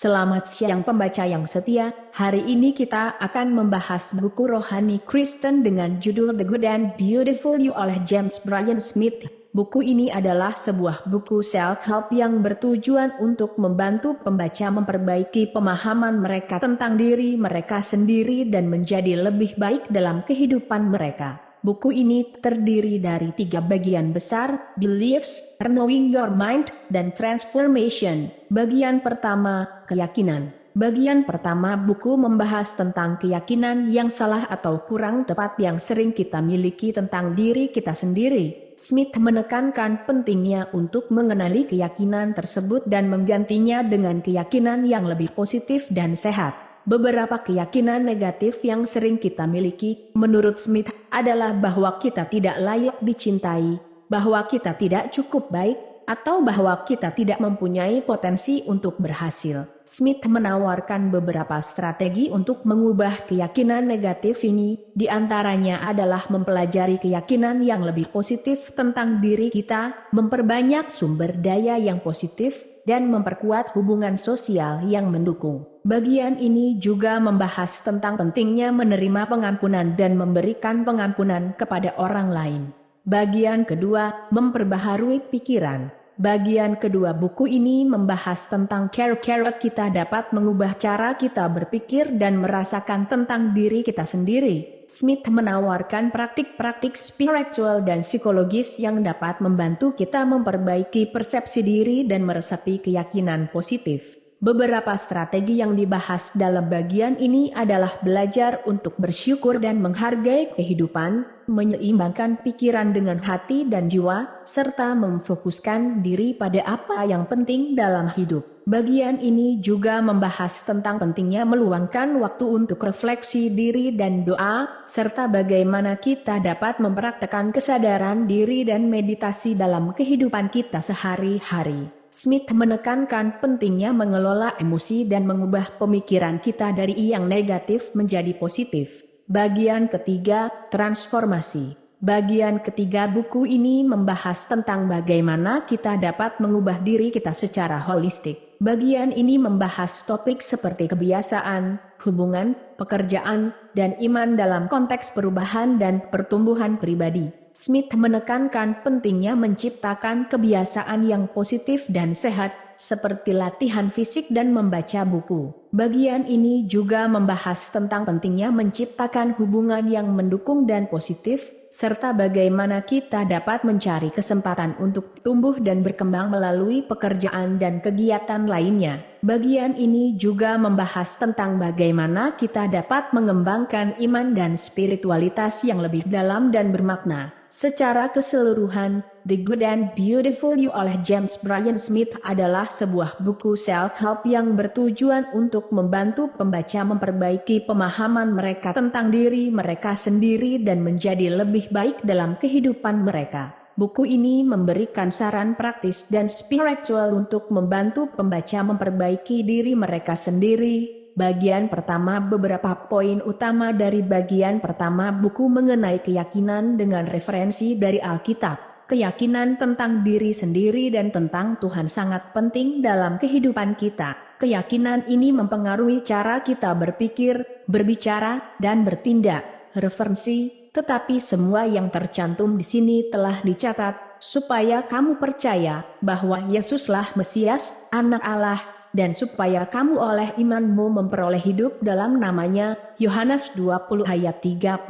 Selamat siang pembaca yang setia, hari ini kita akan membahas buku rohani Kristen dengan judul The Good and Beautiful You oleh James Bryan Smith. Buku ini adalah sebuah buku self-help yang bertujuan untuk membantu pembaca memperbaiki pemahaman mereka tentang diri mereka sendiri dan menjadi lebih baik dalam kehidupan mereka. Buku ini terdiri dari 3 bagian besar, Beliefs, Renewing Your Mind, dan Transformation. Bagian pertama, keyakinan. Bagian pertama buku membahas tentang keyakinan yang salah atau kurang tepat yang sering kita miliki tentang diri kita sendiri. Smith menekankan pentingnya untuk mengenali keyakinan tersebut dan menggantinya dengan keyakinan yang lebih positif dan sehat. Beberapa keyakinan negatif yang sering kita miliki, menurut Smith, adalah bahwa kita tidak layak dicintai, bahwa kita tidak cukup baik, atau bahwa kita tidak mempunyai potensi untuk berhasil. Smith menawarkan beberapa strategi untuk mengubah keyakinan negatif ini, di antaranya adalah mempelajari keyakinan yang lebih positif tentang diri kita, memperbanyak sumber daya yang positif, dan memperkuat hubungan sosial yang mendukung. Bagian ini juga membahas tentang pentingnya menerima pengampunan dan memberikan pengampunan kepada orang lain. Bagian kedua, memperbaharui pikiran. Bagian kedua buku ini membahas tentang cara kita dapat mengubah cara kita berpikir dan merasakan tentang diri kita sendiri. Smith menawarkan praktik-praktik spiritual dan psikologis yang dapat membantu kita memperbaiki persepsi diri dan meresapi keyakinan positif. Beberapa strategi yang dibahas dalam bagian ini adalah belajar untuk bersyukur dan menghargai kehidupan, menyeimbangkan pikiran dengan hati dan jiwa, serta memfokuskan diri pada apa yang penting dalam hidup. Bagian ini juga membahas tentang pentingnya meluangkan waktu untuk refleksi diri dan doa, serta bagaimana kita dapat mempraktekkan kesadaran diri dan meditasi dalam kehidupan kita sehari-hari. Smith menekankan pentingnya mengelola emosi dan mengubah pemikiran kita dari yang negatif menjadi positif. Bagian ketiga, transformasi. Bagian ketiga buku ini membahas tentang bagaimana kita dapat mengubah diri kita secara holistik. Bagian ini membahas topik seperti kebiasaan, hubungan, pekerjaan, dan iman dalam konteks perubahan dan pertumbuhan pribadi. Smith menekankan pentingnya menciptakan kebiasaan yang positif dan sehat, seperti latihan fisik dan membaca buku. Bagian ini juga membahas tentang pentingnya menciptakan hubungan yang mendukung dan positif, serta bagaimana kita dapat mencari kesempatan untuk tumbuh dan berkembang melalui pekerjaan dan kegiatan lainnya. Bagian ini juga membahas tentang bagaimana kita dapat mengembangkan iman dan spiritualitas yang lebih dalam dan bermakna. Secara keseluruhan, The Good and Beautiful You oleh James Bryan Smith adalah sebuah buku self-help yang bertujuan untuk membantu pembaca memperbaiki pemahaman mereka tentang diri mereka sendiri dan menjadi lebih baik dalam kehidupan mereka. Buku ini memberikan saran praktis dan spiritual untuk membantu pembaca memperbaiki diri mereka sendiri. Bagian pertama, beberapa poin utama dari bagian pertama buku mengenai keyakinan dengan referensi dari Alkitab. Keyakinan tentang diri sendiri dan tentang Tuhan sangat penting dalam kehidupan kita. Keyakinan ini mempengaruhi cara kita berpikir, berbicara, dan bertindak. Referensi, tetapi semua yang tercantum di sini telah dicatat, supaya kamu percaya bahwa Yesuslah Mesias, Anak Allah, dan supaya kamu oleh imanmu memperoleh hidup dalam namanya. Yohanes 20 ayat 31.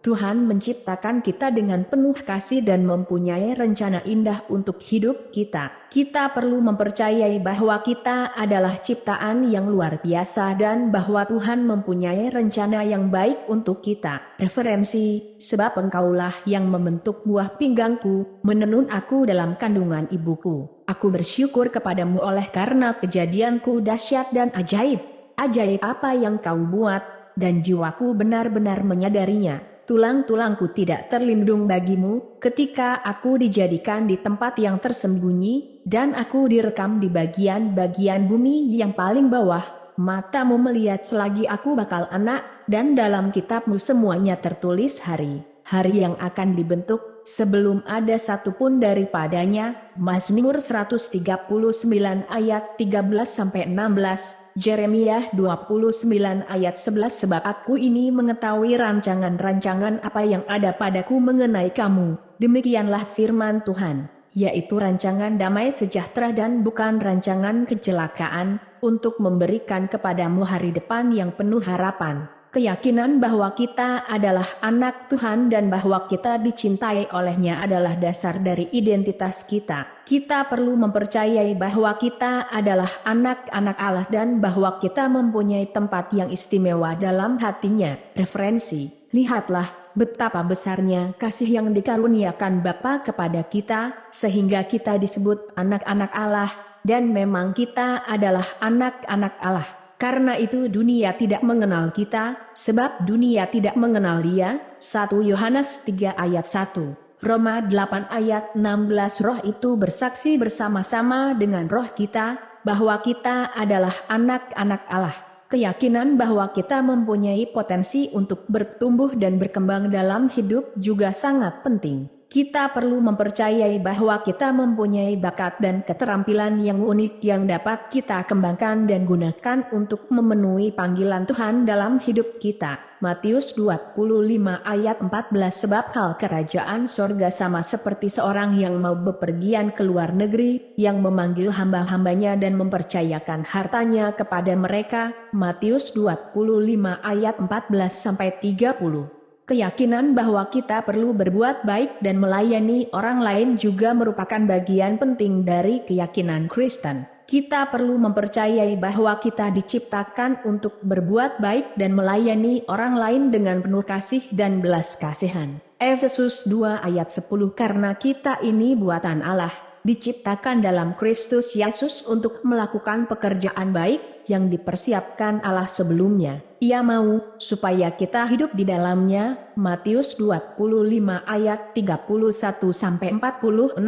Tuhan menciptakan kita dengan penuh kasih dan mempunyai rencana indah untuk hidup kita. Kita perlu mempercayai bahwa kita adalah ciptaan yang luar biasa dan bahwa Tuhan mempunyai rencana yang baik untuk kita. Referensi, sebab engkaulah yang membentuk buah pinggangku, menenun aku dalam kandungan ibuku. Aku bersyukur kepadamu oleh karena kejadianku dahsyat dan ajaib. Ajaib apa yang kau buat, dan jiwaku benar-benar menyadarinya. Tulang-tulangku tidak terlindung bagimu, ketika aku dijadikan di tempat yang tersembunyi, dan aku direkam di bagian-bagian bumi yang paling bawah. Matamu melihat selagi aku bakal anak, dan dalam kitabmu semuanya tertulis hari yang akan dibentuk, sebelum ada satupun daripadanya. Mazmur 139 ayat 13-16, Yeremia 29 ayat 11. Sebab aku ini mengetahui rancangan-rancangan apa yang ada padaku mengenai kamu, demikianlah firman Tuhan, yaitu rancangan damai sejahtera dan bukan rancangan kecelakaan, untuk memberikan kepadamu hari depan yang penuh harapan. Keyakinan bahwa kita adalah anak Tuhan dan bahwa kita dicintai oleh-Nya adalah dasar dari identitas kita. Kita perlu mempercayai bahwa kita adalah anak-anak Allah dan bahwa kita mempunyai tempat yang istimewa dalam hati-Nya. Referensi: lihatlah betapa besarnya kasih yang dikaruniakan Bapa kepada kita, sehingga kita disebut anak-anak Allah, dan memang kita adalah anak-anak Allah. Karena itu dunia tidak mengenal kita, sebab dunia tidak mengenal Dia. 1 Yohanes 3 ayat 1, Roma 8 ayat 16. Roh itu bersaksi bersama-sama dengan roh kita, bahwa kita adalah anak-anak Allah. Keyakinan bahwa kita mempunyai potensi untuk bertumbuh dan berkembang dalam hidup juga sangat penting. Kita perlu mempercayai bahwa kita mempunyai bakat dan keterampilan yang unik yang dapat kita kembangkan dan gunakan untuk memenuhi panggilan Tuhan dalam hidup kita. Matius 25 ayat 14. Sebab hal kerajaan sorga sama seperti seorang yang mau bepergian ke luar negeri, yang memanggil hamba-hambanya dan mempercayakan hartanya kepada mereka. Matius 25 ayat 14-30. Keyakinan bahwa kita perlu berbuat baik dan melayani orang lain juga merupakan bagian penting dari keyakinan Kristen. Kita perlu mempercayai bahwa kita diciptakan untuk berbuat baik dan melayani orang lain dengan penuh kasih dan belas kasihan. Efesus 2 ayat 10. Karena kita ini buatan Allah, diciptakan dalam Kristus Yesus untuk melakukan pekerjaan baik yang dipersiapkan Allah sebelumnya. Ia mau supaya kita hidup di dalamnya. Matius 25 ayat 31-46,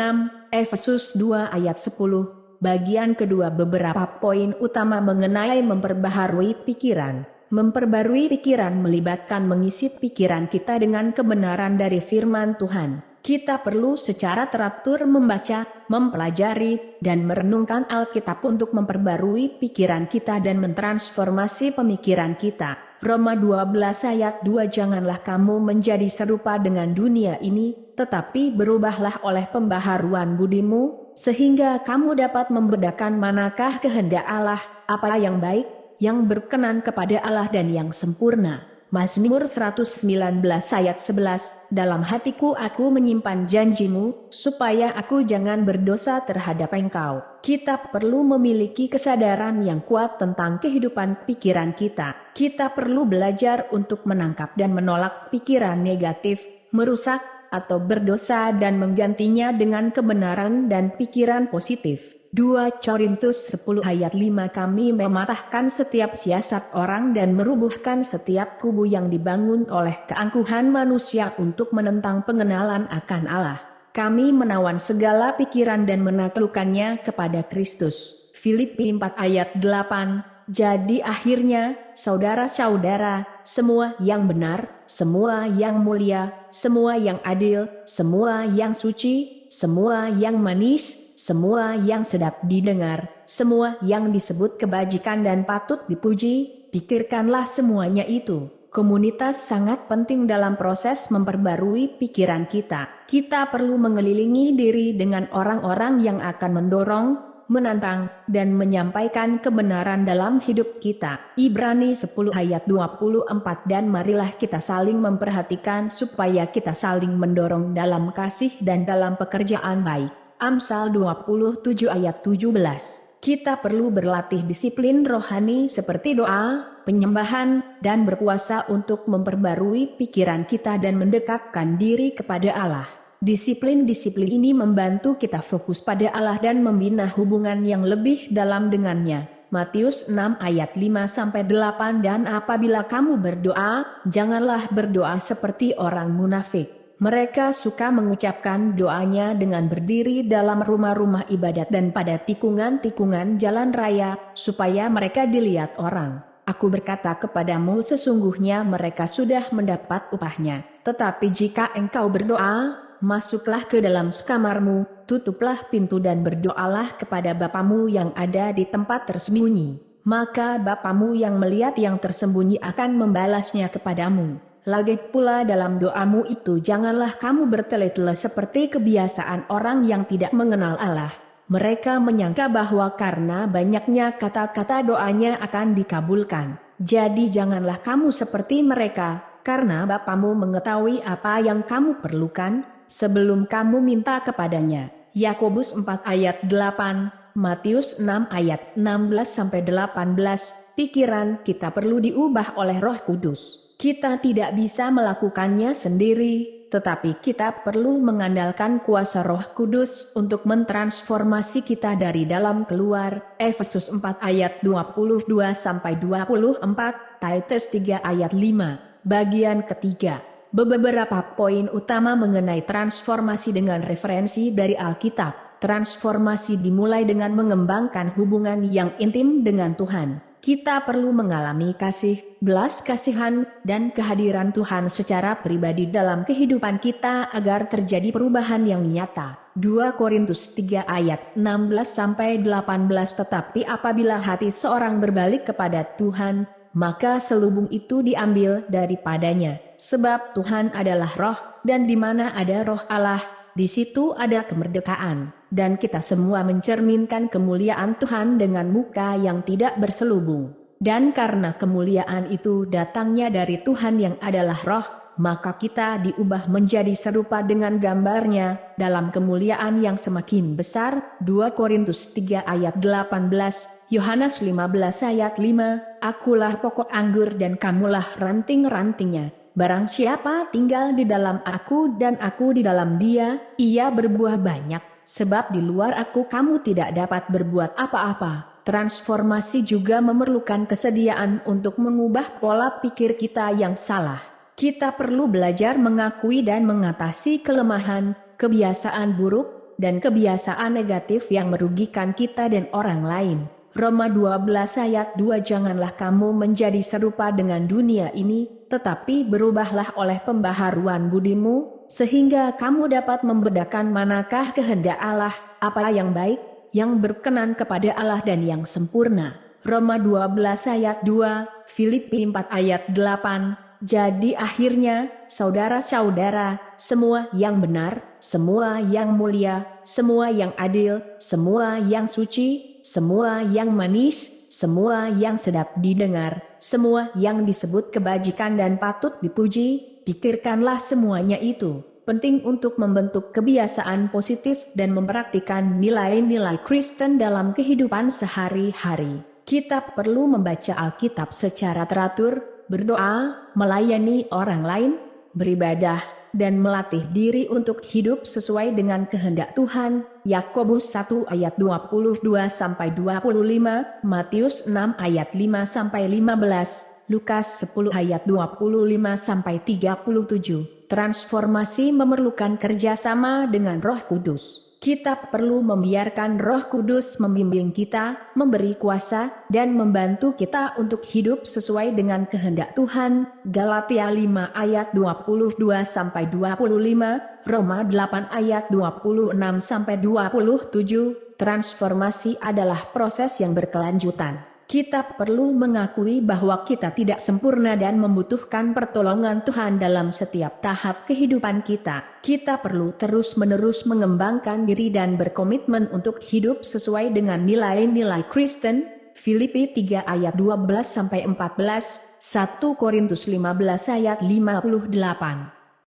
Efesus 2 ayat 10. Bagian kedua, beberapa poin utama mengenai memperbaharui pikiran. Memperbarui pikiran melibatkan mengisi pikiran kita dengan kebenaran dari firman Tuhan. Kita perlu secara teratur membaca, mempelajari, dan merenungkan Alkitab untuk memperbarui pikiran kita dan mentransformasi pemikiran kita. Roma 12 ayat 2. Janganlah kamu menjadi serupa dengan dunia ini, tetapi berubahlah oleh pembaharuan budimu, sehingga kamu dapat membedakan manakah kehendak Allah, apa yang baik, yang berkenan kepada Allah dan yang sempurna. Mazmur 119 ayat 11, dalam hatiku aku menyimpan janjimu, supaya aku jangan berdosa terhadap Engkau. Kita perlu memiliki kesadaran yang kuat tentang kehidupan pikiran kita. Kita perlu belajar untuk menangkap dan menolak pikiran negatif, merusak, atau berdosa dan menggantinya dengan kebenaran dan pikiran positif. 2 Korintus 10 ayat 5. Kami mematahkan setiap siasat orang dan merubuhkan setiap kubu yang dibangun oleh keangkuhan manusia untuk menentang pengenalan akan Allah. Kami menawan segala pikiran dan menaklukkannya kepada Kristus. Filipi 4 ayat 8. Jadi akhirnya, saudara-saudara, semua yang benar, semua yang mulia, semua yang adil, semua yang suci, semua yang manis, semua yang sedap didengar, semua yang disebut kebajikan dan patut dipuji, pikirkanlah semuanya itu. Komunitas sangat penting dalam proses memperbarui pikiran kita. Kita perlu mengelilingi diri dengan orang-orang yang akan mendorong, menantang, dan menyampaikan kebenaran dalam hidup kita. Ibrani 10 ayat 24. Dan marilah kita saling memperhatikan supaya kita saling mendorong dalam kasih dan dalam pekerjaan baik. Amsal 27 ayat 17. Kita perlu berlatih disiplin rohani seperti doa, penyembahan, dan berpuasa untuk memperbarui pikiran kita dan mendekatkan diri kepada Allah. Disiplin-disiplin ini membantu kita fokus pada Allah dan membina hubungan yang lebih dalam dengannya. Matius 6 ayat 5-8. Dan apabila kamu berdoa, janganlah berdoa seperti orang munafik. Mereka suka mengucapkan doanya dengan berdiri dalam rumah-rumah ibadat dan pada tikungan-tikungan jalan raya, supaya mereka dilihat orang. Aku berkata kepadamu, sesungguhnya mereka sudah mendapat upahnya. Tetapi jika engkau berdoa, masuklah ke dalam kamarmu, tutuplah pintu dan berdoalah kepada Bapamu yang ada di tempat tersembunyi. Maka Bapamu yang melihat yang tersembunyi akan membalasnya kepadamu. Lagi pula dalam doamu itu janganlah kamu bertele-tele seperti kebiasaan orang yang tidak mengenal Allah. Mereka menyangka bahwa karena banyaknya kata-kata doanya akan dikabulkan. Jadi janganlah kamu seperti mereka, karena Bapamu mengetahui apa yang kamu perlukan, sebelum kamu minta kepadanya. Yakobus 4 ayat 8, Matius 6 ayat 16-18, pikiran kita perlu diubah oleh Roh Kudus. Kita tidak bisa melakukannya sendiri, tetapi kita perlu mengandalkan kuasa Roh Kudus untuk mentransformasi kita dari dalam keluar. Efesus 4 ayat 22-24, Titus 3 ayat 5. Bagian ketiga. Beberapa poin utama mengenai transformasi dengan referensi dari Alkitab. Transformasi dimulai dengan mengembangkan hubungan yang intim dengan Tuhan. Kita perlu mengalami kasih, belas kasihan, dan kehadiran Tuhan secara pribadi dalam kehidupan kita agar terjadi perubahan yang nyata. 2 Korintus 3 ayat 16-18. Tetapi apabila hati seorang berbalik kepada Tuhan, maka selubung itu diambil daripadanya. Sebab Tuhan adalah roh, dan di mana ada roh Allah, di situ ada kemerdekaan. Dan kita semua mencerminkan kemuliaan Tuhan dengan muka yang tidak berselubung. Dan karena kemuliaan itu datangnya dari Tuhan yang adalah roh, maka kita diubah menjadi serupa dengan gambarnya, dalam kemuliaan yang semakin besar. 2 Korintus 3 ayat 18, Yohanes 15 ayat 5, akulah pokok anggur dan kamulah ranting-rantingnya. Barang siapa tinggal di dalam aku dan aku di dalam dia, ia berbuah banyak, sebab di luar aku kamu tidak dapat berbuat apa-apa. Transformasi juga memerlukan kesediaan untuk mengubah pola pikir kita yang salah. Kita perlu belajar mengakui dan mengatasi kelemahan, kebiasaan buruk, dan kebiasaan negatif yang merugikan kita dan orang lain. Roma 12 ayat 2, janganlah kamu menjadi serupa dengan dunia ini, tetapi berubahlah oleh pembaharuan budimu, sehingga kamu dapat membedakan manakah kehendak Allah, apa yang baik, yang berkenan kepada Allah dan yang sempurna. Roma 12 ayat 2, Filipi 4 ayat 8, jadi akhirnya, saudara-saudara, semua yang benar, semua yang mulia, semua yang adil, semua yang suci, semua yang manis, semua yang sedap didengar, semua yang disebut kebajikan dan patut dipuji, pikirkanlah semuanya itu. Penting untuk membentuk kebiasaan positif dan mempraktikkan nilai-nilai Kristen dalam kehidupan sehari-hari. Kita perlu membaca Alkitab secara teratur, berdoa, melayani orang lain, beribadah, dan melatih diri untuk hidup sesuai dengan kehendak Tuhan. Yakobus 1 ayat 22-25, Matius 6 ayat 5-15, Lukas 10 ayat 25-37. Transformasi memerlukan kerjasama dengan Roh Kudus. Kita perlu membiarkan Roh Kudus membimbing kita, memberi kuasa, dan membantu kita untuk hidup sesuai dengan kehendak Tuhan. Galatia 5 ayat 22-25, Roma 8 ayat 26-27. Transformasi adalah proses yang berkelanjutan. Kita perlu mengakui bahwa kita tidak sempurna dan membutuhkan pertolongan Tuhan dalam setiap tahap kehidupan kita. Kita perlu terus-menerus mengembangkan diri dan berkomitmen untuk hidup sesuai dengan nilai-nilai Kristen. Filipi 3 ayat 12-14, 1 Korintus 15 ayat 58.